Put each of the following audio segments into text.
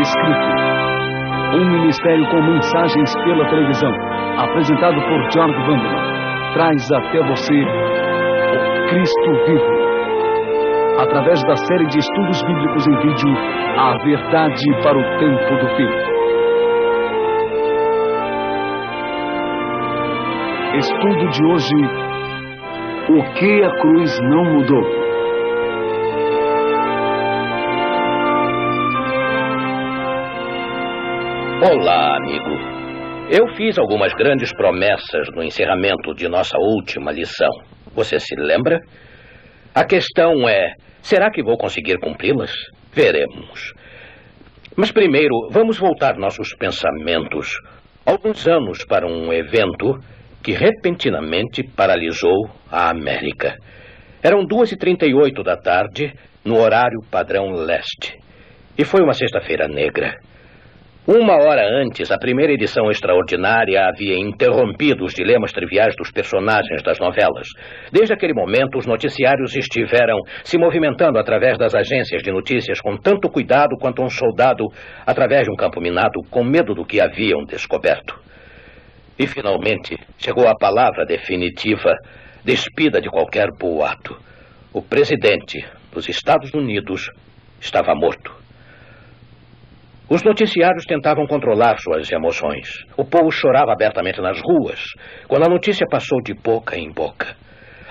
Escrito, um ministério com mensagens pela televisão, apresentado por George Vanderman, traz até você o Cristo Vivo, através da série de estudos bíblicos em vídeo, A Verdade para o Tempo do Fim. Estudo de hoje: o que a cruz não mudou. Olá, amigo. Eu fiz algumas grandes promessas no encerramento de nossa última lição. Você se lembra? A questão é, será que vou conseguir cumpri-las? Veremos. Mas primeiro, vamos voltar nossos pensamentos alguns anos para um evento que repentinamente paralisou a América. Eram 2h38 da tarde, no horário padrão leste. E foi uma sexta-feira negra. Uma hora antes, a primeira edição extraordinária havia interrompido os dilemas triviais dos personagens das novelas. Desde aquele momento, os noticiários estiveram se movimentando através das agências de notícias com tanto cuidado quanto um soldado através de um campo minado, com medo do que haviam descoberto. E, finalmente, chegou a palavra definitiva, despida de qualquer boato. O presidente dos Estados Unidos estava morto. Os noticiários tentavam controlar suas emoções. O povo chorava abertamente nas ruas, quando a notícia passou de boca em boca.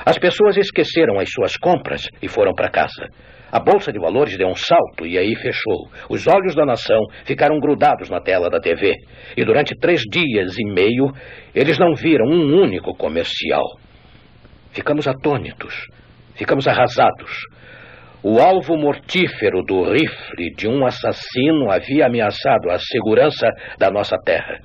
As pessoas esqueceram as suas compras e foram para casa. A bolsa de valores deu um salto e aí fechou. Os olhos da nação ficaram grudados na tela da TV. E durante 3 dias e meio, eles não viram um único comercial. Ficamos atônitos. Ficamos arrasados. O alvo mortífero do rifle de um assassino havia ameaçado a segurança da nossa terra.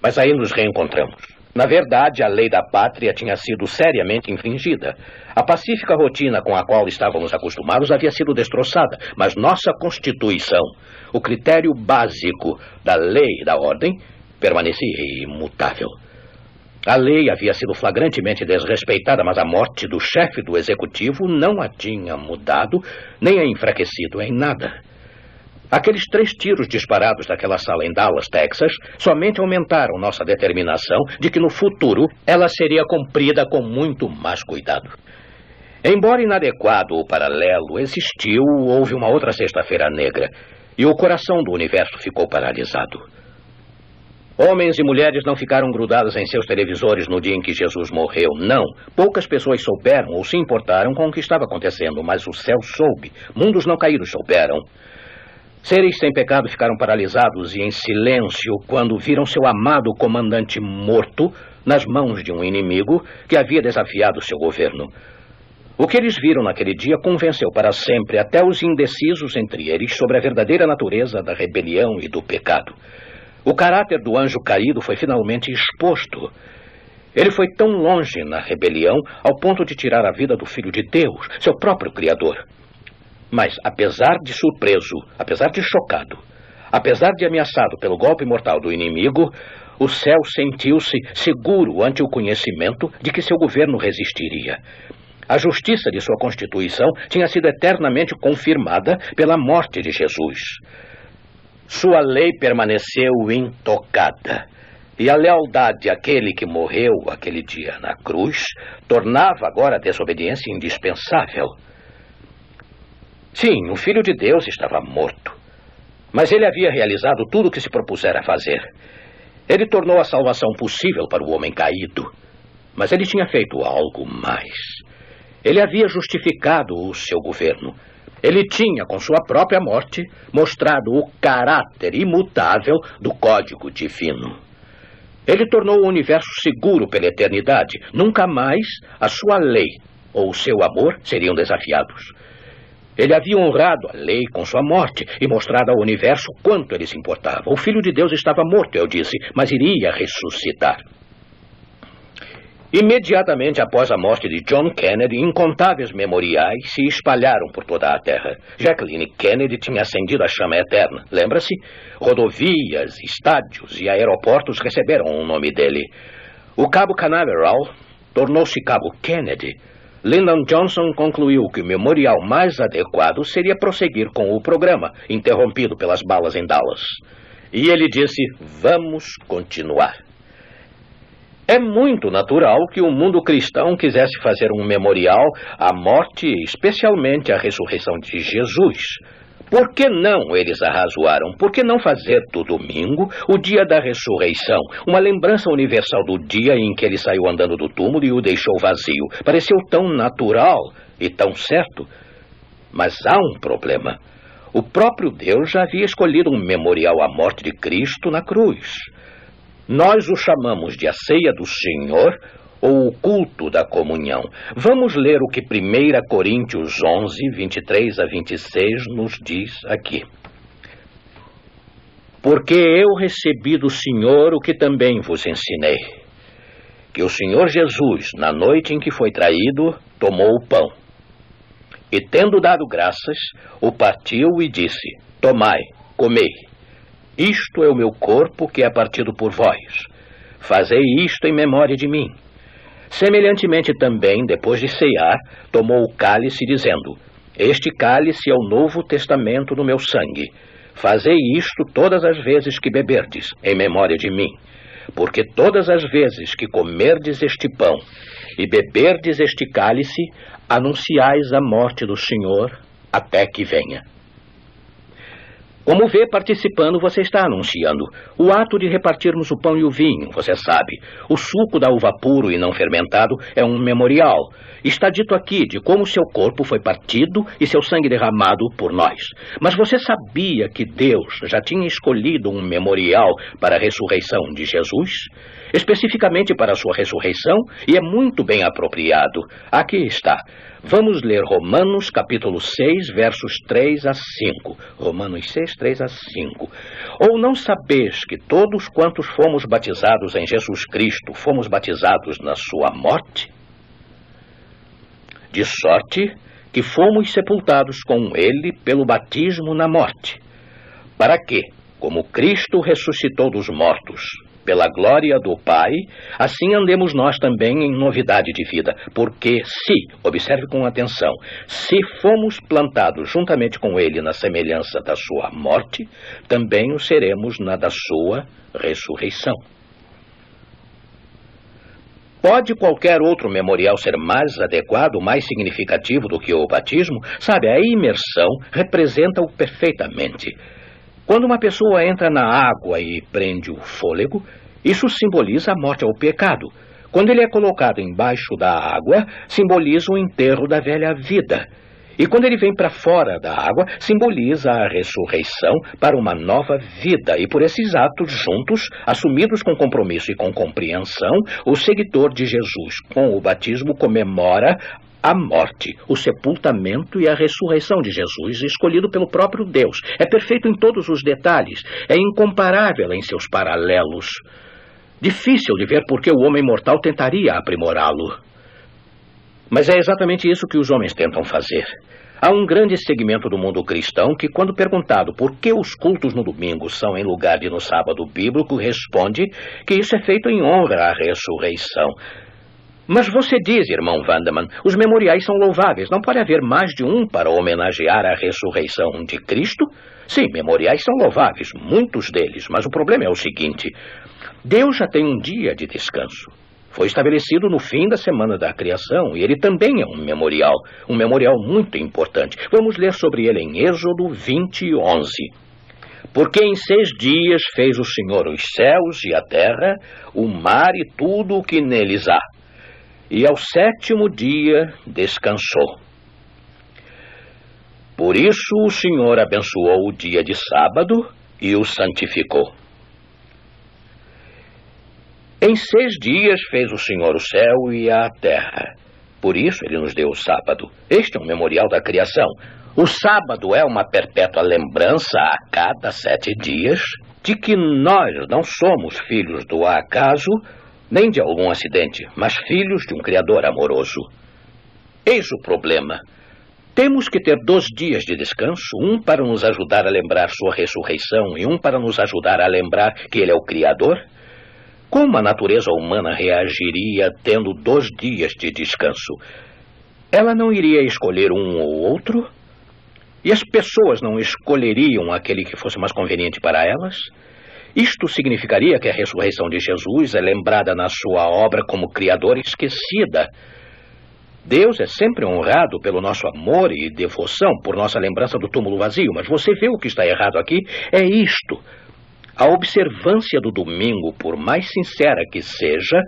Mas aí nos reencontramos. Na verdade, a lei da pátria tinha sido seriamente infringida. A pacífica rotina com a qual estávamos acostumados havia sido destroçada, mas nossa Constituição, o critério básico da lei e da ordem, permanecia imutável. A lei havia sido flagrantemente desrespeitada, mas a morte do chefe do executivo não a tinha mudado, nem a enfraquecido em nada. Aqueles 3 tiros disparados daquela sala em Dallas, Texas, somente aumentaram nossa determinação de que no futuro ela seria cumprida com muito mais cuidado. Embora inadequado o paralelo existiu, houve uma outra sexta-feira negra, e o coração do universo ficou paralisado. Homens e mulheres não ficaram grudados em seus televisores no dia em que Jesus morreu, não. Poucas pessoas souberam ou se importaram com o que estava acontecendo, mas o céu soube. Mundos não caídos souberam. Seres sem pecado ficaram paralisados e em silêncio quando viram seu amado comandante morto nas mãos de um inimigo que havia desafiado seu governo. O que eles viram naquele dia convenceu para sempre até os indecisos entre eles sobre a verdadeira natureza da rebelião e do pecado. O caráter do anjo caído foi finalmente exposto. Ele foi tão longe na rebelião ao ponto de tirar a vida do Filho de Deus, seu próprio Criador. Mas, apesar de surpreso, apesar de chocado, apesar de ameaçado pelo golpe mortal do inimigo, o céu sentiu-se seguro ante o conhecimento de que seu governo resistiria. A justiça de sua Constituição tinha sido eternamente confirmada pela morte de Jesus. Sua lei permaneceu intocada. E a lealdade àquele que morreu aquele dia na cruz tornava agora a desobediência indispensável. Sim, o Filho de Deus estava morto. Mas ele havia realizado tudo o que se propusera a fazer. Ele tornou a salvação possível para o homem caído. Mas ele tinha feito algo mais. Ele havia justificado o seu governo. Ele tinha, com sua própria morte, mostrado o caráter imutável do código divino. Ele tornou o universo seguro pela eternidade. Nunca mais a sua lei ou o seu amor seriam desafiados. Ele havia honrado a lei com sua morte e mostrado ao universo quanto ele se importava. O Filho de Deus estava morto, eu disse, mas iria ressuscitar. Imediatamente após a morte de John Kennedy, incontáveis memoriais se espalharam por toda a Terra. Jacqueline Kennedy tinha acendido a chama eterna, lembra-se? Rodovias, estádios e aeroportos receberam o nome dele. O Cabo Canaveral tornou-se Cabo Kennedy. Lyndon Johnson concluiu que o memorial mais adequado seria prosseguir com o programa, interrompido pelas balas em Dallas. E ele disse: vamos continuar. É muito natural que o mundo cristão quisesse fazer um memorial à morte e especialmente à ressurreição de Jesus. Por que não, eles arrazoaram? Por que não fazer do domingo o dia da ressurreição? Uma lembrança universal do dia em que ele saiu andando do túmulo e o deixou vazio. Pareceu tão natural e tão certo. Mas há um problema. O próprio Deus já havia escolhido um memorial à morte de Cristo na cruz. Nós o chamamos de a ceia do Senhor ou o culto da comunhão. Vamos ler o que 1 Coríntios 11, 23 a 26 nos diz aqui. Porque eu recebi do Senhor o que também vos ensinei, que o Senhor Jesus, na noite em que foi traído, tomou o pão, e tendo dado graças, o partiu e disse: tomai, comei, isto é o meu corpo que é partido por vós. Fazei isto em memória de mim. Semelhantemente também, depois de ceiar, tomou o cálice, dizendo: este cálice é o novo testamento no meu sangue. Fazei isto todas as vezes que beberdes, em memória de mim. Porque todas as vezes que comerdes este pão e beberdes este cálice, anunciais a morte do Senhor até que venha. Como vê, participando, você está anunciando o ato de repartirmos o pão e o vinho, você sabe. O suco da uva puro e não fermentado é um memorial. Está dito aqui de como seu corpo foi partido e seu sangue derramado por nós. Mas você sabia que Deus já tinha escolhido um memorial para a ressurreição de Jesus? Especificamente para a sua ressurreição, e é muito bem apropriado. Aqui está. Vamos ler Romanos capítulo 6, versos 3 a 5. Romanos 6, 3 a 5. Ou não sabeis que todos quantos fomos batizados em Jesus Cristo, fomos batizados na sua morte? De sorte que fomos sepultados com ele pelo batismo na morte, para que, como Cristo ressuscitou dos mortos, pela glória do Pai, assim andemos nós também em novidade de vida. Porque observe com atenção, se fomos plantados juntamente com ele na semelhança da sua morte, também o seremos na da sua ressurreição. Pode qualquer outro memorial ser mais adequado, mais significativo do que o batismo? Sabe, a imersão representa-o perfeitamente. Quando uma pessoa entra na água e prende o fôlego, isso simboliza a morte ao pecado. Quando ele é colocado embaixo da água, simboliza o enterro da velha vida. E quando ele vem para fora da água, simboliza a ressurreição para uma nova vida. E por esses atos juntos, assumidos com compromisso e com compreensão, o seguidor de Jesus, com o batismo, comemora a morte, o sepultamento e a ressurreição de Jesus, escolhido pelo próprio Deus. É perfeito em todos os detalhes, é incomparável em seus paralelos. Difícil de ver por que o homem mortal tentaria aprimorá-lo. Mas é exatamente isso que os homens tentam fazer. Há um grande segmento do mundo cristão que, quando perguntado por que os cultos no domingo são em lugar de no sábado bíblico, responde que isso é feito em honra à ressurreição. Mas você diz, irmão Vanderman, os memoriais são louváveis. Não pode haver mais de um para homenagear a ressurreição de Cristo? Sim, memoriais são louváveis, muitos deles. Mas o problema é o seguinte: Deus já tem um dia de descanso. Foi estabelecido no fim da semana da criação, e ele também é um memorial muito importante. Vamos ler sobre ele em Êxodo 20, 11. Porque em 6 dias fez o Senhor os céus e a terra, o mar e tudo o que neles há. E ao 7º dia descansou. Por isso o Senhor abençoou o dia de sábado e o santificou. Em 6 dias fez o Senhor o céu e a terra. Por isso ele nos deu o sábado. Este é um memorial da criação. O sábado é uma perpétua lembrança a cada 7 dias de que nós não somos filhos do acaso, nem de algum acidente, mas filhos de um Criador amoroso. Eis o problema. Temos que ter 2 dias de descanso, um para nos ajudar a lembrar sua ressurreição e um para nos ajudar a lembrar que ele é o Criador. Como a natureza humana reagiria tendo 2 dias de descanso? ela não iria escolher um ou outro? E as pessoas não escolheriam aquele que fosse mais conveniente para elas? Isto significaria que a ressurreição de Jesus é lembrada na sua obra como Criador esquecida. Deus é sempre honrado pelo nosso amor e devoção por nossa lembrança do túmulo vazio, mas você vê o que está errado aqui? É isto. A observância do domingo, por mais sincera que seja,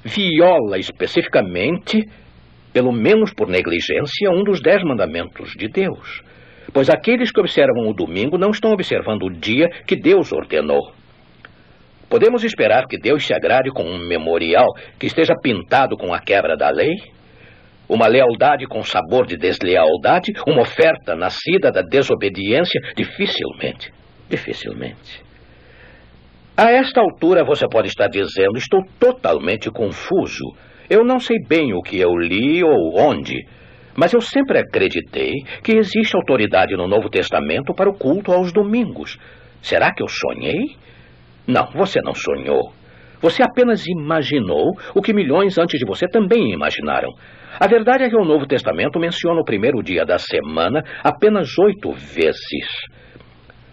viola especificamente, pelo menos por negligência, um dos 10 mandamentos de Deus. Pois aqueles que observam o domingo não estão observando o dia que Deus ordenou. Podemos esperar que Deus se agrade com um memorial que esteja pintado com a quebra da lei? Uma lealdade com sabor de deslealdade? Uma oferta nascida da desobediência? Dificilmente. A esta altura você pode estar dizendo: estou totalmente confuso. Eu não sei bem o que eu li ou onde. Mas eu sempre acreditei que existe autoridade no Novo Testamento para o culto aos domingos. Será que eu sonhei? Não, você não sonhou. Você apenas imaginou o que milhões antes de você também imaginaram. A verdade é que o Novo Testamento menciona o primeiro dia da semana apenas 8 vezes.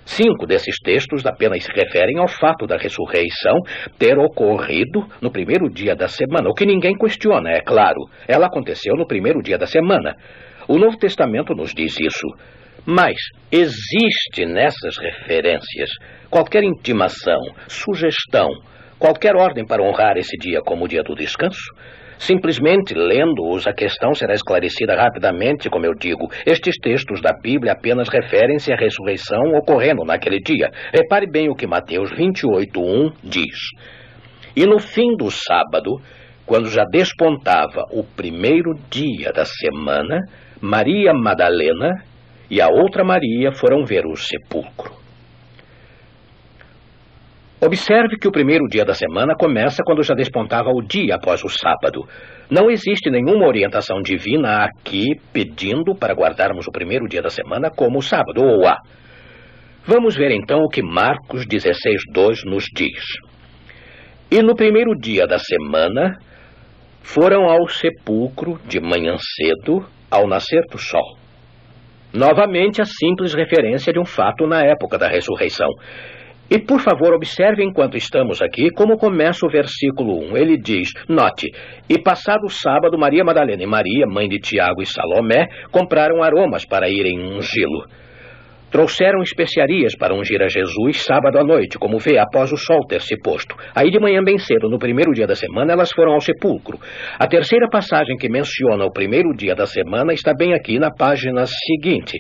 5 desses textos apenas se referem ao fato da ressurreição ter ocorrido no primeiro dia da semana, o que ninguém questiona, é claro. Ela aconteceu no primeiro dia da semana. O Novo Testamento nos diz isso. Mas existe nessas referências qualquer intimação, sugestão, qualquer ordem para honrar esse dia como o dia do descanso? Simplesmente lendo-os, a questão será esclarecida rapidamente, como eu digo. Estes textos da Bíblia apenas referem-se à ressurreição ocorrendo naquele dia. Repare bem o que Mateus 28:1 diz. E no fim do sábado, quando já despontava o primeiro dia da semana, Maria Madalena e a outra Maria foram ver o sepulcro. Observe que o primeiro dia da semana começa quando já despontava o dia após o sábado. Não existe nenhuma orientação divina aqui pedindo para guardarmos o primeiro dia da semana como o sábado, ou há. Vamos ver então o que Marcos 16:2 nos diz. E no primeiro dia da semana foram ao sepulcro de manhã cedo, ao nascer do sol. Novamente a simples referência de um fato na época da ressurreição. E, por favor, observe enquanto estamos aqui como começa o versículo 1. Ele diz, note, e passado o sábado, Maria Madalena e Maria, mãe de Tiago e Salomé, compraram aromas para irem ungí-lo. Trouxeram especiarias para ungir a Jesus sábado à noite, como vê, após o sol ter se posto. Aí de manhã bem cedo, no primeiro dia da semana, elas foram ao sepulcro. A terceira passagem que menciona o primeiro dia da semana está bem aqui na página seguinte.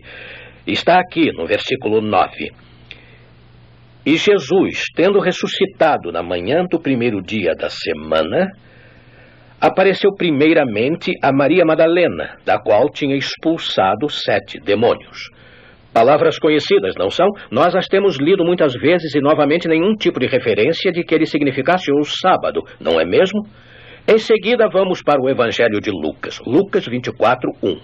Está aqui no versículo 9. E Jesus, tendo ressuscitado na manhã do primeiro dia da semana, apareceu primeiramente a Maria Madalena, da qual tinha expulsado 7 demônios. Palavras conhecidas, não são? Nós as temos lido muitas vezes e novamente nenhum tipo de referência de que ele significasse o sábado, não é mesmo? Em seguida vamos para o Evangelho de Lucas, Lucas 24:1.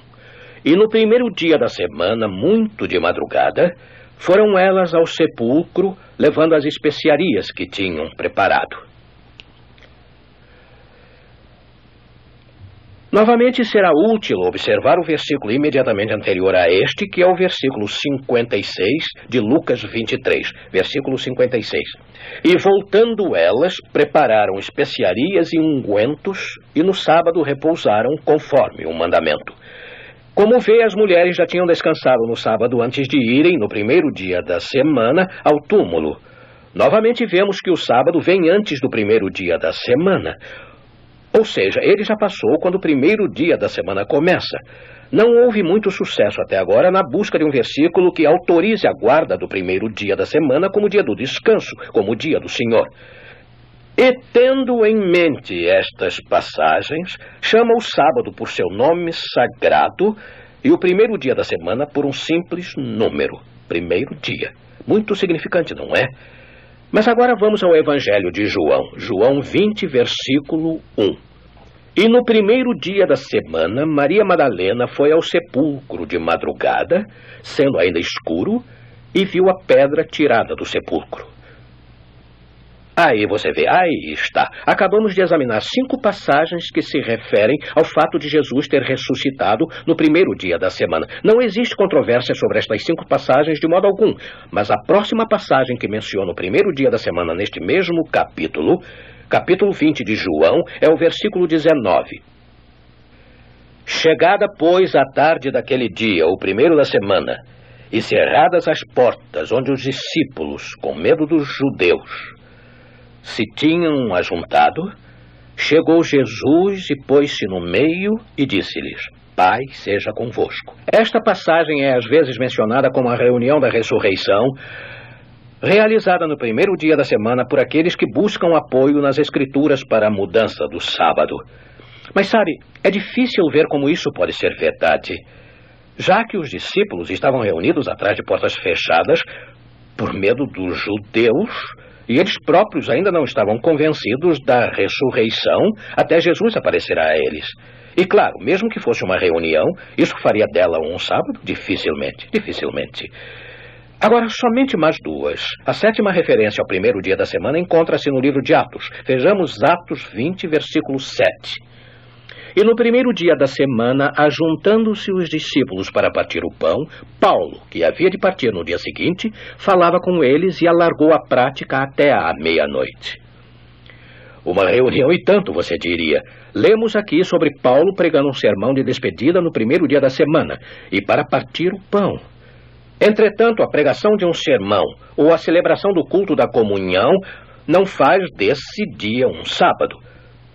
E no primeiro dia da semana, muito de madrugada, foram elas ao sepulcro, levando as especiarias que tinham preparado. Novamente será útil observar o versículo imediatamente anterior a este, que é o versículo 56 de Lucas 23. Versículo 56. E voltando elas, prepararam especiarias e ungüentos, e no sábado repousaram conforme o mandamento. Como vê, as mulheres já tinham descansado no sábado antes de irem, no primeiro dia da semana, ao túmulo. Novamente vemos que o sábado vem antes do primeiro dia da semana. Ou seja, ele já passou quando o primeiro dia da semana começa. Não houve muito sucesso até agora na busca de um versículo que autorize a guarda do primeiro dia da semana como dia do descanso, como o dia do Senhor. E tendo em mente estas passagens, chama o sábado por seu nome sagrado e o primeiro dia da semana por um simples número, primeiro dia. Muito significante, não é? Mas agora vamos ao Evangelho de João, João 20, versículo 1. E no primeiro dia da semana, Maria Madalena foi ao sepulcro de madrugada, sendo ainda escuro, e viu a pedra tirada do sepulcro. Aí você vê, aí está. Acabamos de examinar 5 passagens que se referem ao fato de Jesus ter ressuscitado no primeiro dia da semana. Não existe controvérsia sobre estas 5 passagens de modo algum, mas a próxima passagem que menciona o primeiro dia da semana neste mesmo capítulo, capítulo 20 de João, é o versículo 19. Chegada, pois, a tarde daquele dia, o primeiro da semana, e cerradas as portas onde os discípulos, com medo dos judeus, se tinham ajuntado, chegou Jesus e pôs-se no meio e disse-lhes: Pai seja convosco. Esta passagem é às vezes mencionada como a reunião da ressurreição, realizada no primeiro dia da semana por aqueles que buscam apoio nas Escrituras para a mudança do sábado. Mas sabe, é difícil ver como isso pode ser verdade, já que os discípulos estavam reunidos atrás de portas fechadas por medo dos judeus, e eles próprios ainda não estavam convencidos da ressurreição até Jesus aparecer a eles. E claro, mesmo que fosse uma reunião, isso faria dela um sábado? Dificilmente. Agora, somente mais 2. A 7ª referência ao primeiro dia da semana encontra-se no livro de Atos. Vejamos Atos 20, versículo 7. E no primeiro dia da semana, ajuntando-se os discípulos para partir o pão, Paulo, que havia de partir no dia seguinte, falava com eles e alargou a prática até à meia-noite. Uma reunião e tanto, você diria. Lemos aqui sobre Paulo pregando um sermão de despedida no primeiro dia da semana, e para partir o pão. Entretanto, a pregação de um sermão ou a celebração do culto da comunhão não faz desse dia um sábado.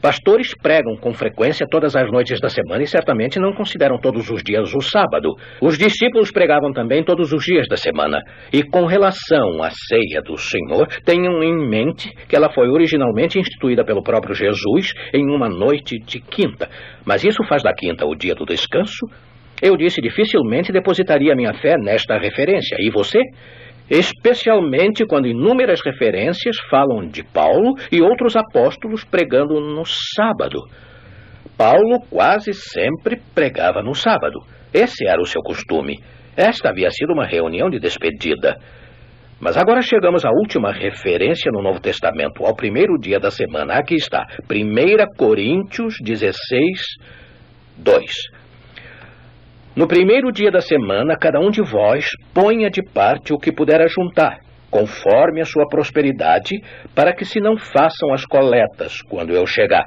Pastores pregam com frequência todas as noites da semana e certamente não consideram todos os dias o sábado. Os discípulos pregavam também todos os dias da semana. E com relação à ceia do Senhor, tenham em mente que ela foi originalmente instituída pelo próprio Jesus em uma noite de quinta. Mas isso faz da quinta o dia do descanso? Eu disse, dificilmente depositaria minha fé nesta referência. E você? Especialmente quando inúmeras referências falam de Paulo e outros apóstolos pregando no sábado. Paulo quase sempre pregava no sábado. Esse era o seu costume. Esta havia sido uma reunião de despedida. Mas agora chegamos à última referência no Novo Testamento, ao primeiro dia da semana. Aqui está, 1 Coríntios 16, 2. No primeiro dia da semana, cada um de vós ponha de parte o que puder ajuntar, conforme a sua prosperidade, para que se não façam as coletas quando eu chegar.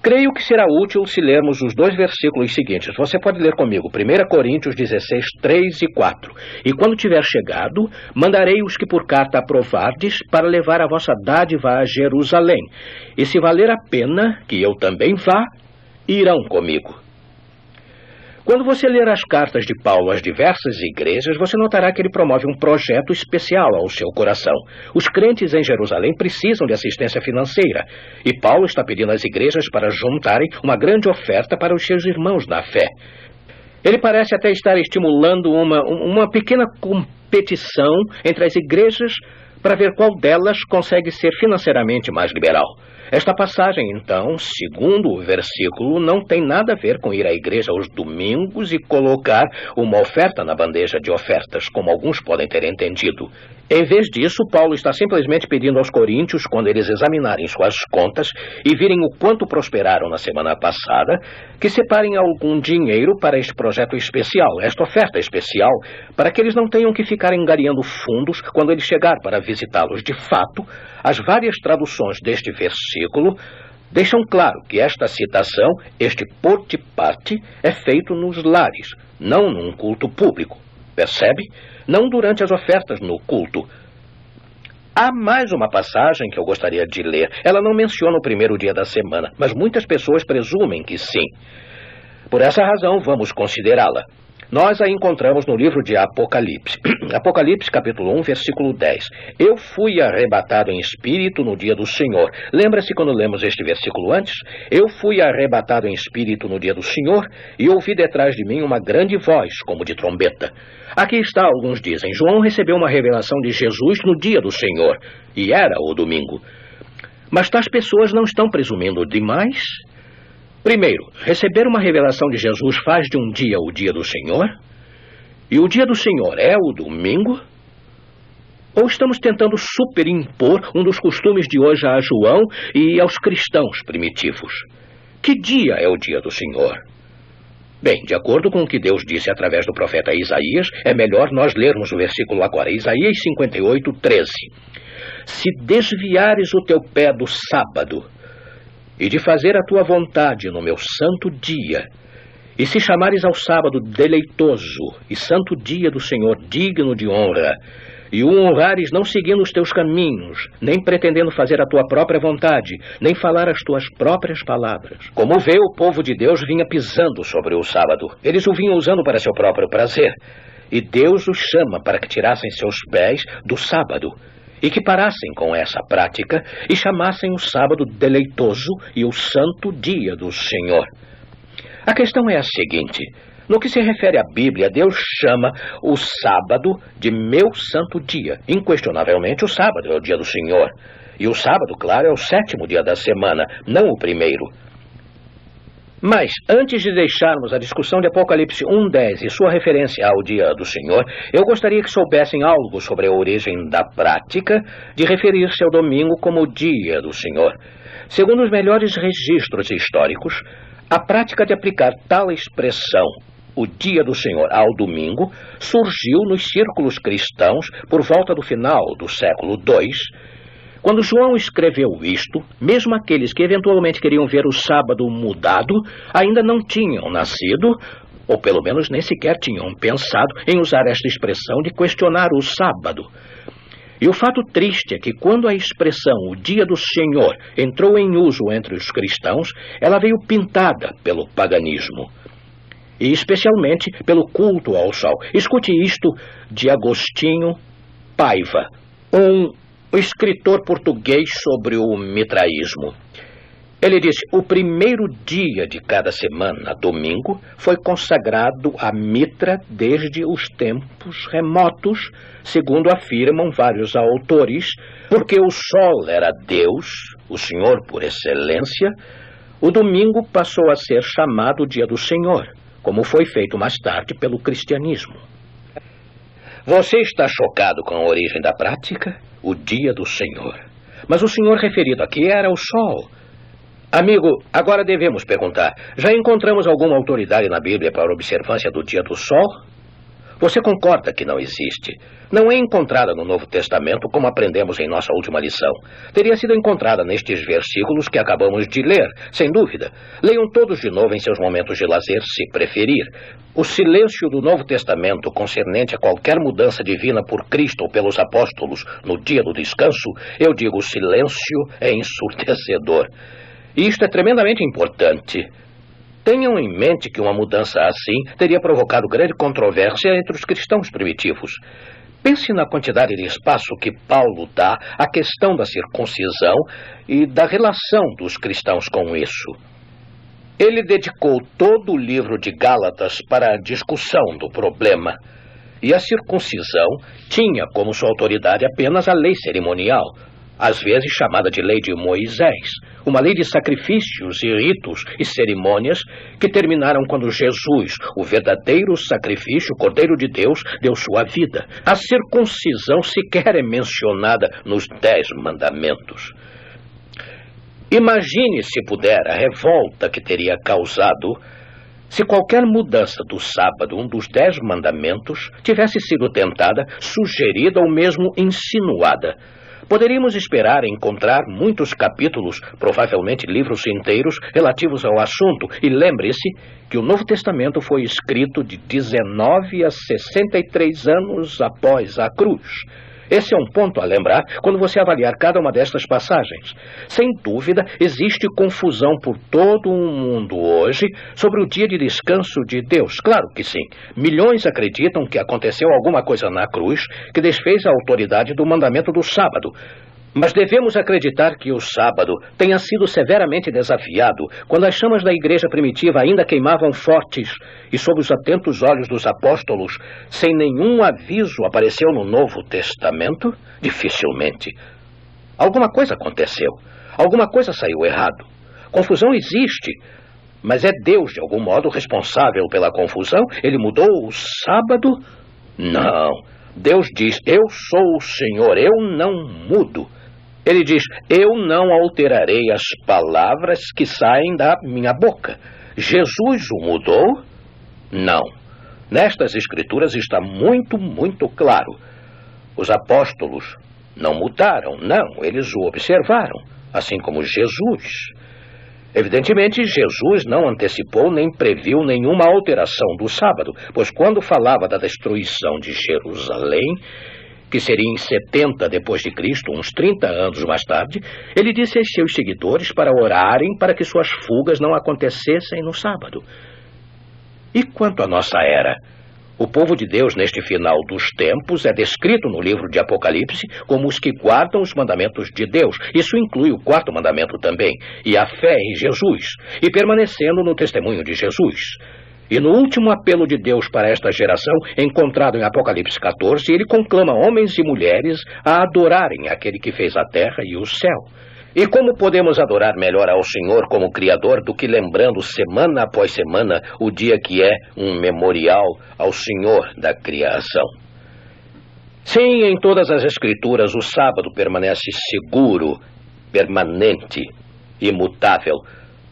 Creio que será útil se lermos os 2 versículos seguintes. Você pode ler comigo, 1 Coríntios 16, 3 e 4. E quando tiver chegado, mandarei os que por carta aprovardes para levar a vossa dádiva a Jerusalém. E se valer a pena que eu também vá, irão comigo. Quando você ler as cartas de Paulo às diversas igrejas, você notará que ele promove um projeto especial ao seu coração. Os crentes em Jerusalém precisam de assistência financeira, e Paulo está pedindo às igrejas para juntarem uma grande oferta para os seus irmãos na fé. Ele parece até estar estimulando uma pequena competição entre as igrejas para ver qual delas consegue ser financeiramente mais liberal. Esta passagem, então, segundo o versículo, não tem nada a ver com ir à igreja aos domingos e colocar uma oferta na bandeja de ofertas, como alguns podem ter entendido. Em vez disso, Paulo está simplesmente pedindo aos coríntios, quando eles examinarem suas contas e virem o quanto prosperaram na semana passada, que separem algum dinheiro para este projeto especial, esta oferta especial, para que eles não tenham que ficar angariando fundos quando ele chegar para visitá-los. De fato, as várias traduções deste versículo deixam claro que esta citação, este por de parte, é feito nos lares, não num culto público. Percebe? Não durante as ofertas no culto. Há mais uma passagem que eu gostaria de ler. Ela não menciona o primeiro dia da semana, mas muitas pessoas presumem que sim. Por essa razão, vamos considerá-la. Nós a encontramos no livro de Apocalipse. Apocalipse, capítulo 1, versículo 10. Eu fui arrebatado em espírito no dia do Senhor. Lembra-se quando lemos este versículo antes? Eu fui arrebatado em espírito no dia do Senhor e ouvi detrás de mim uma grande voz, como de trombeta. Aqui está, alguns dizem, João recebeu uma revelação de Jesus no dia do Senhor, e era o domingo. Mas tais pessoas não estão presumindo demais? Primeiro, receber uma revelação de Jesus faz de um dia o dia do Senhor? E o dia do Senhor é o domingo? Ou estamos tentando superimpor um dos costumes de hoje a João e aos cristãos primitivos? Que dia é o dia do Senhor? Bem, de acordo com o que Deus disse através do profeta Isaías, é melhor nós lermos o versículo agora, Isaías 58, 13. Se desviares o teu pé do sábado e de fazer a tua vontade no meu santo dia, e se chamares ao sábado deleitoso e santo dia do Senhor digno de honra, e o honrares não seguindo os teus caminhos, nem pretendendo fazer a tua própria vontade, nem falar as tuas próprias palavras. Como vê, o povo de Deus vinha pisando sobre o sábado. Eles o vinham usando para seu próprio prazer. E Deus os chama para que tirassem seus pés do sábado, e que parassem com essa prática e chamassem o sábado deleitoso e o santo dia do Senhor. A questão é a seguinte: no que se refere à Bíblia, Deus chama o sábado de meu santo dia. Inquestionavelmente, o sábado é o dia do Senhor. E o sábado, claro, é o 7º dia da semana, não o 1º. Mas, antes de deixarmos a discussão de Apocalipse 1:10 e sua referência ao dia do Senhor, eu gostaria que soubessem algo sobre a origem da prática de referir-se ao domingo como o dia do Senhor. Segundo os melhores registros históricos, a prática de aplicar tal expressão, o dia do Senhor, ao domingo, surgiu nos círculos cristãos por volta do final do século II. Quando João escreveu isto, mesmo aqueles que eventualmente queriam ver o sábado mudado, ainda não tinham nascido, ou pelo menos nem sequer tinham pensado em usar esta expressão de questionar o sábado. E o fato triste é que quando a expressão o dia do Senhor entrou em uso entre os cristãos, ela veio pintada pelo paganismo, e especialmente pelo culto ao sol. Escute isto de Agostinho Paiva, um escritor português sobre o mitraísmo. Ele disse: o primeiro dia de cada semana, domingo, foi consagrado a Mitra desde os tempos remotos, segundo afirmam vários autores, porque o sol era Deus, o Senhor por excelência. O domingo passou a ser chamado dia do Senhor, como foi feito mais tarde pelo cristianismo. Você está chocado com a origem da prática? O dia do Senhor. Mas o Senhor referido aqui era o sol. Amigo, agora devemos perguntar: já encontramos alguma autoridade na Bíblia para a observância do dia do sol? Você concorda que não existe? Não é encontrada no Novo Testamento, como aprendemos em nossa última lição. Teria sido encontrada nestes versículos que acabamos de ler, sem dúvida. Leiam todos de novo em seus momentos de lazer, se preferir. O silêncio do Novo Testamento concernente a qualquer mudança divina por Cristo ou pelos apóstolos no dia do descanso, eu digo, o silêncio é ensurdecedor. E isto é tremendamente importante. Tenham em mente que uma mudança assim teria provocado grande controvérsia entre os cristãos primitivos. Pense na quantidade de espaço que Paulo dá à questão da circuncisão e da relação dos cristãos com isso. Ele dedicou todo o livro de Gálatas para a discussão do problema. E a circuncisão tinha como sua autoridade apenas a lei cerimonial, às vezes chamada de lei de Moisés, uma lei de sacrifícios e ritos e cerimônias que terminaram quando Jesus, o verdadeiro sacrifício, o Cordeiro de Deus, deu sua vida. A circuncisão sequer é mencionada nos 10 mandamentos. Imagine, se puder, a revolta que teria causado se qualquer mudança do sábado, um dos 10 mandamentos, tivesse sido tentada, sugerida ou mesmo insinuada. Poderíamos esperar encontrar muitos capítulos, provavelmente livros inteiros, relativos ao assunto. E lembre-se que o Novo Testamento foi escrito de 19 a 63 anos após a cruz. Esse é um ponto a lembrar quando você avaliar cada uma destas passagens. Sem dúvida, existe confusão por todo o mundo hoje sobre o dia de descanso de Deus. Claro que sim. Milhões acreditam que aconteceu alguma coisa na cruz que desfez a autoridade do mandamento do sábado. Mas devemos acreditar que o sábado tenha sido severamente desafiado quando as chamas da igreja primitiva ainda queimavam fortes e sob os atentos olhos dos apóstolos, sem nenhum aviso apareceu no Novo Testamento? Dificilmente. Alguma coisa aconteceu. Alguma coisa saiu errado. Confusão existe, mas é Deus, de algum modo, responsável pela confusão? Ele mudou o sábado? Não. Deus diz: eu sou o Senhor, eu não mudo. Ele diz: eu não alterarei as palavras que saem da minha boca. Jesus o mudou? Não. Nestas escrituras está muito, muito claro. Os apóstolos não mudaram, não, eles o observaram, assim como Jesus. Evidentemente, Jesus não antecipou nem previu nenhuma alteração do sábado, pois quando falava da destruição de Jerusalém, que seria em 70 depois de Cristo, uns 30 anos mais tarde, ele disse aos seus seguidores para orarem para que suas fugas não acontecessem no sábado. E quanto à nossa era? O povo de Deus, neste final dos tempos, é descrito no livro de Apocalipse como os que guardam os mandamentos de Deus. Isso inclui o 4º mandamento também, e a fé em Jesus, e permanecendo no testemunho de Jesus. E no último apelo de Deus para esta geração, encontrado em Apocalipse 14, ele conclama homens e mulheres a adorarem aquele que fez a terra e o céu. E como podemos adorar melhor ao Senhor como Criador do que lembrando semana após semana o dia que é um memorial ao Senhor da criação? Sim, em todas as Escrituras o sábado permanece seguro, permanente, imutável.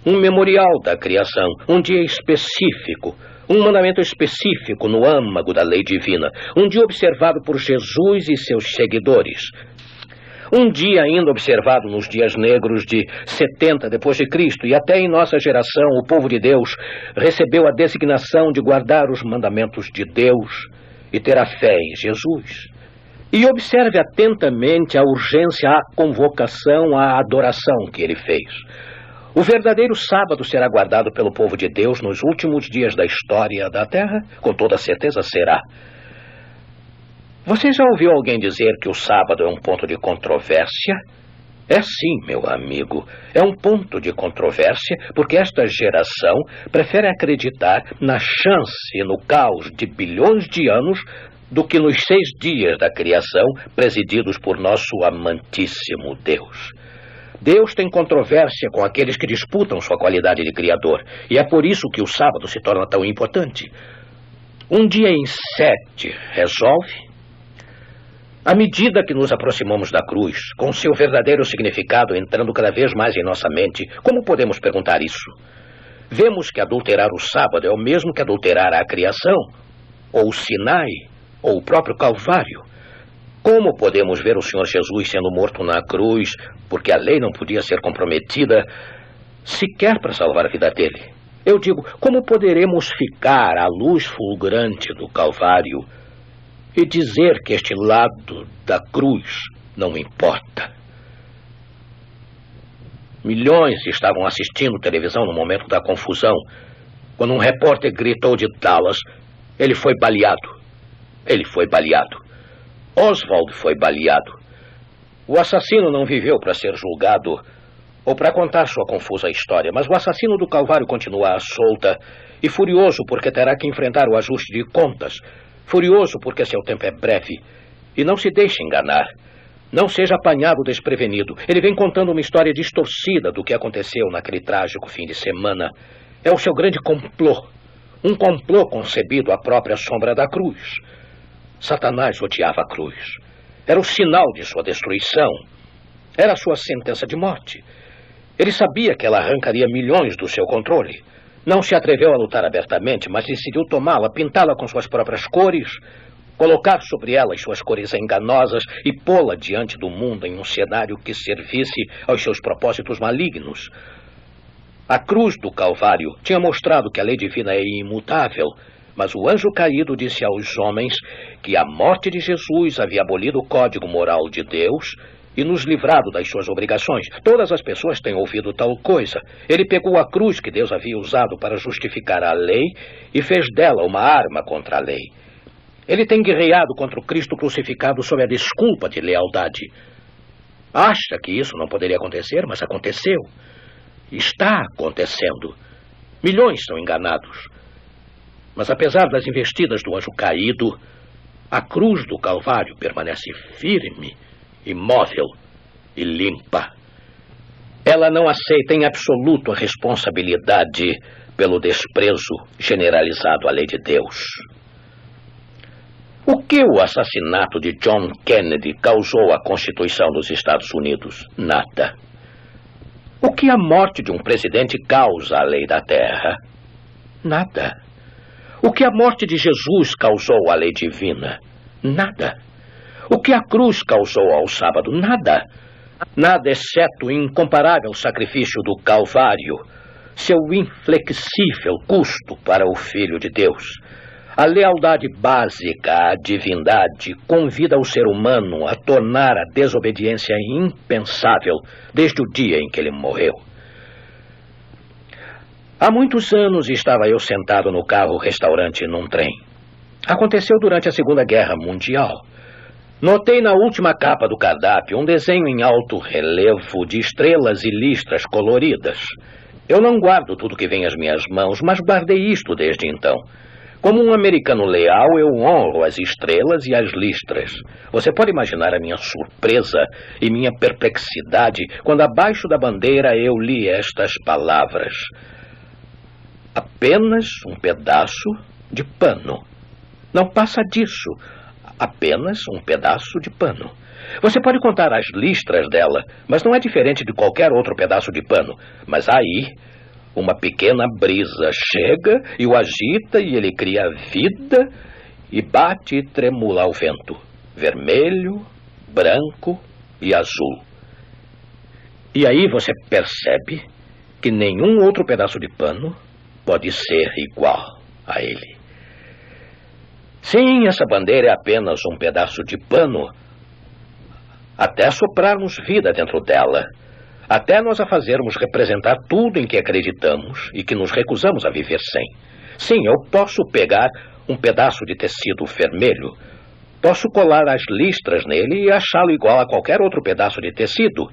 Um memorial da criação, um dia específico, um mandamento específico no âmago da lei divina, um dia observado por Jesus e seus seguidores. Um dia ainda observado nos dias negros de 70 depois de Cristo, e até em nossa geração o povo de Deus recebeu a designação de guardar os mandamentos de Deus e ter a fé em Jesus. E observe atentamente a urgência, a convocação, a adoração que ele fez. O verdadeiro sábado será guardado pelo povo de Deus nos últimos dias da história da Terra? Com toda certeza será. Você já ouviu alguém dizer que o sábado é um ponto de controvérsia? É sim, meu amigo. É um ponto de controvérsia porque esta geração prefere acreditar na chance e no caos de bilhões de anos do que nos 6 dias da criação presididos por nosso amantíssimo Deus. Deus tem controvérsia com aqueles que disputam sua qualidade de Criador, e é por isso que o sábado se torna tão importante. Um dia em 7 resolve? À medida que nos aproximamos da cruz, com seu verdadeiro significado entrando cada vez mais em nossa mente, como podemos perguntar isso? Vemos que adulterar o sábado é o mesmo que adulterar a criação, ou o Sinai, ou o próprio Calvário. Como podemos ver o Senhor Jesus sendo morto na cruz, porque a lei não podia ser comprometida, sequer para salvar a vida dele? Eu digo, como poderemos ficar à luz fulgurante do Calvário e dizer que este lado da cruz não importa? Milhões estavam assistindo televisão no momento da confusão, quando um repórter gritou de Dallas: ele foi baleado. Ele foi baleado. Oswald foi baleado. O assassino não viveu para ser julgado ou para contar sua confusa história, mas o assassino do Calvário continua à solta e furioso porque terá que enfrentar o ajuste de contas. Furioso porque seu tempo é breve. E não se deixe enganar. Não seja apanhado desprevenido. Ele vem contando uma história distorcida do que aconteceu naquele trágico fim de semana. É o seu grande complô. Um complô concebido à própria sombra da cruz. Satanás odiava a cruz. Era o sinal de sua destruição. Era a sua sentença de morte. Ele sabia que ela arrancaria milhões do seu controle. Não se atreveu a lutar abertamente, mas decidiu tomá-la, pintá-la com suas próprias cores, colocar sobre ela as suas cores enganosas e pô-la diante do mundo em um cenário que servisse aos seus propósitos malignos. A cruz do Calvário tinha mostrado que a lei divina é imutável, mas o anjo caído disse aos homens que a morte de Jesus havia abolido o código moral de Deus e nos livrado das suas obrigações. Todas as pessoas têm ouvido tal coisa. Ele pegou a cruz que Deus havia usado para justificar a lei e fez dela uma arma contra a lei. Ele tem guerreado contra o Cristo crucificado sob a desculpa de lealdade. Acha que isso não poderia acontecer, mas aconteceu. Está acontecendo. Milhões são enganados. Mas apesar das investidas do anjo caído, a cruz do Calvário permanece firme, imóvel e limpa. Ela não aceita em absoluto a responsabilidade pelo desprezo generalizado à lei de Deus. O que o assassinato de John Kennedy causou à Constituição dos Estados Unidos? Nada. O que a morte de um presidente causa à lei da terra? Nada. O que a morte de Jesus causou à lei divina? Nada. O que a cruz causou ao sábado? Nada. Nada exceto o incomparável sacrifício do Calvário, seu inflexível custo para o Filho de Deus. A lealdade básica à divindade convida o ser humano a tornar a desobediência impensável desde o dia em que ele morreu. Há muitos anos estava eu sentado no carro-restaurante num trem. Aconteceu durante a Segunda Guerra Mundial. Notei na última capa do cardápio um desenho em alto relevo de estrelas e listras coloridas. Eu não guardo tudo que vem às minhas mãos, mas guardei isto desde então. Como um americano leal, eu honro as estrelas e as listras. Você pode imaginar a minha surpresa e minha perplexidade quando abaixo da bandeira eu li estas palavras: apenas um pedaço de pano. Não passa disso. Apenas um pedaço de pano. Você pode contar as listras dela, mas não é diferente de qualquer outro pedaço de pano. Mas aí, uma pequena brisa chega e o agita e ele cria vida e bate e tremula ao vento. Vermelho, branco e azul. E aí você percebe que nenhum outro pedaço de pano pode ser igual a ele. Sim, essa bandeira é apenas um pedaço de pano, até soprarmos vida dentro dela, até nós a fazermos representar tudo em que acreditamos e que nos recusamos a viver sem. Sim, eu posso pegar um pedaço de tecido vermelho, posso colar as listras nele e achá-lo igual a qualquer outro pedaço de tecido.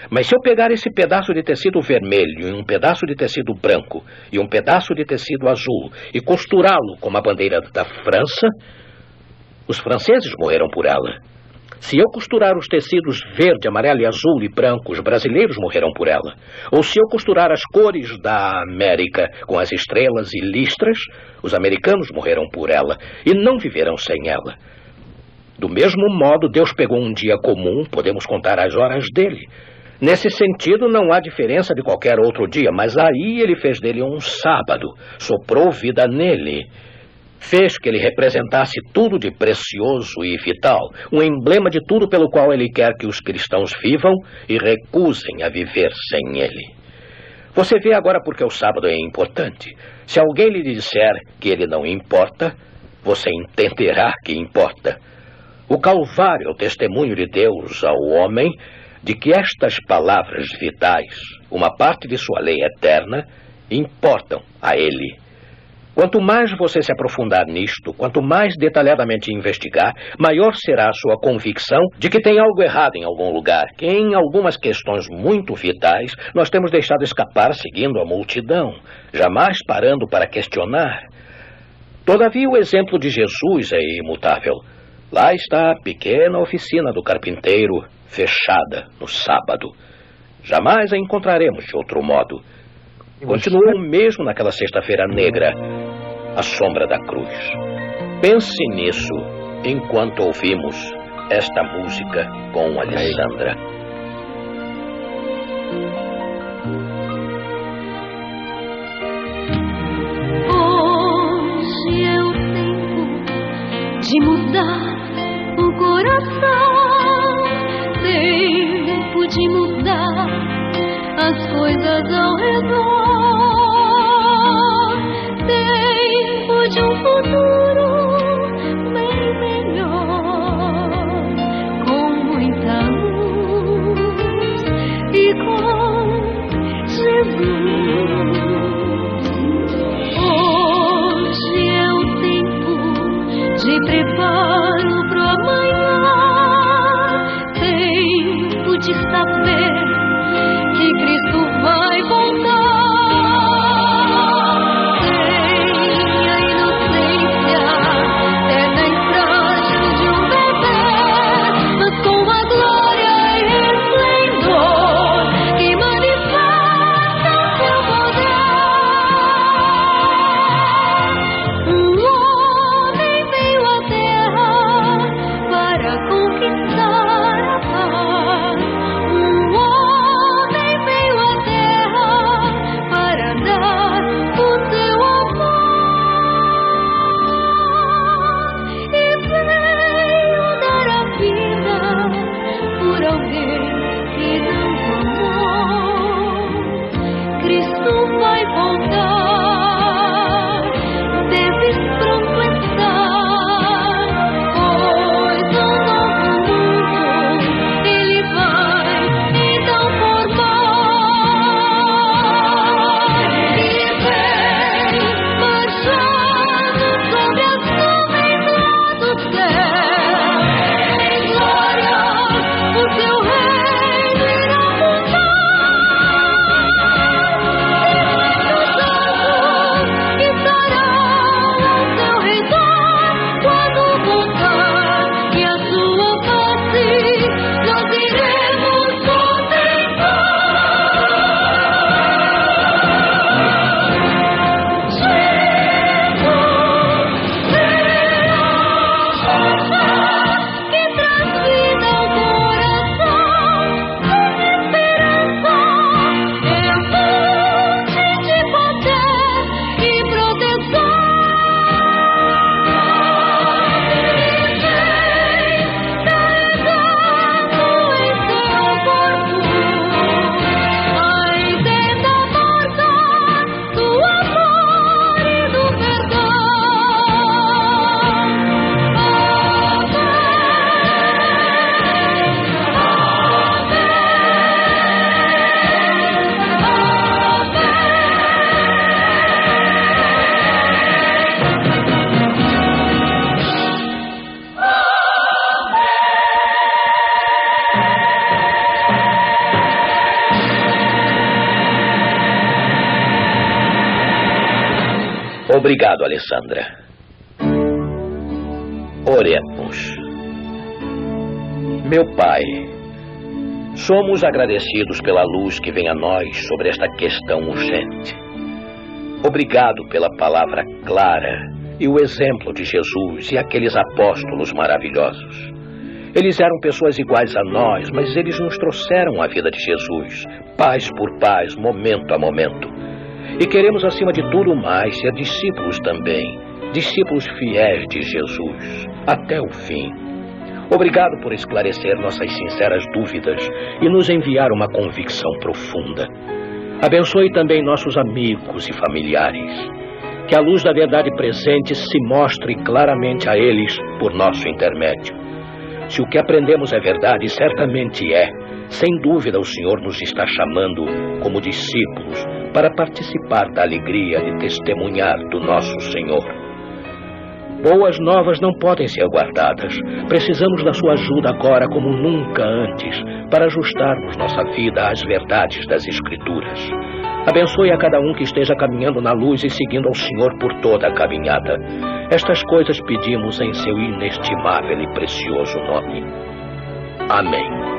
Mas se eu pegar esse pedaço de tecido vermelho e um pedaço de tecido branco e um pedaço de tecido azul e costurá-lo como a bandeira da França, os franceses morreram por ela. Se eu costurar os tecidos verde, amarelo e azul e branco, os brasileiros morreram por ela. Ou se eu costurar as cores da América com as estrelas e listras, os americanos morreram por ela e não viverão sem ela. Do mesmo modo, Deus pegou um dia comum, podemos contar as horas dele. Nesse sentido, não há diferença de qualquer outro dia, mas aí ele fez dele um sábado, soprou vida nele, fez que ele representasse tudo de precioso e vital, um emblema de tudo pelo qual ele quer que os cristãos vivam e recusem a viver sem ele. Você vê agora porque o sábado é importante. Se alguém lhe disser que ele não importa, você entenderá que importa. O Calvário é o testemunho de Deus ao homem de que estas palavras vitais, uma parte de sua lei eterna, importam a ele. Quanto mais você se aprofundar nisto, quanto mais detalhadamente investigar, maior será a sua convicção de que tem algo errado em algum lugar, que em algumas questões muito vitais nós temos deixado escapar seguindo a multidão, jamais parando para questionar. Todavia, o exemplo de Jesus é imutável. Lá está a pequena oficina do carpinteiro, fechada no sábado. Jamais a encontraremos de outro modo. Continua o mesmo naquela sexta-feira negra, à sombra da cruz. Pense nisso enquanto ouvimos esta música com Alessandra. Hoje é o tempo de mudar o coração, tempo de mudar as coisas ao redor, tempo de um futuro bem melhor, com muita luz e com Jesus. Hoje é o tempo de preparo pro amanhã, tempo de saber que Cristo vai voltar. Obrigado, Alessandra. Oremos. Meu Pai, somos agradecidos pela luz que vem a nós sobre esta questão urgente. Obrigado pela palavra clara e o exemplo de Jesus e aqueles apóstolos maravilhosos. Eles eram pessoas iguais a nós, mas eles nos trouxeram a vida de Jesus, paz por paz, momento a momento. E queremos, acima de tudo mais, ser discípulos também, discípulos fiéis de Jesus, até o fim. Obrigado por esclarecer nossas sinceras dúvidas e nos enviar uma convicção profunda. Abençoe também nossos amigos e familiares. Que a luz da verdade presente se mostre claramente a eles por nosso intermédio. Se o que aprendemos é verdade, certamente é. Sem dúvida o Senhor nos está chamando como discípulos para participar da alegria de testemunhar do nosso Senhor. Boas novas não podem ser guardadas. Precisamos da sua ajuda agora como nunca antes para ajustarmos nossa vida às verdades das Escrituras. Abençoe a cada um que esteja caminhando na luz e seguindo ao Senhor por toda a caminhada. Estas coisas pedimos em seu inestimável e precioso nome. Amém.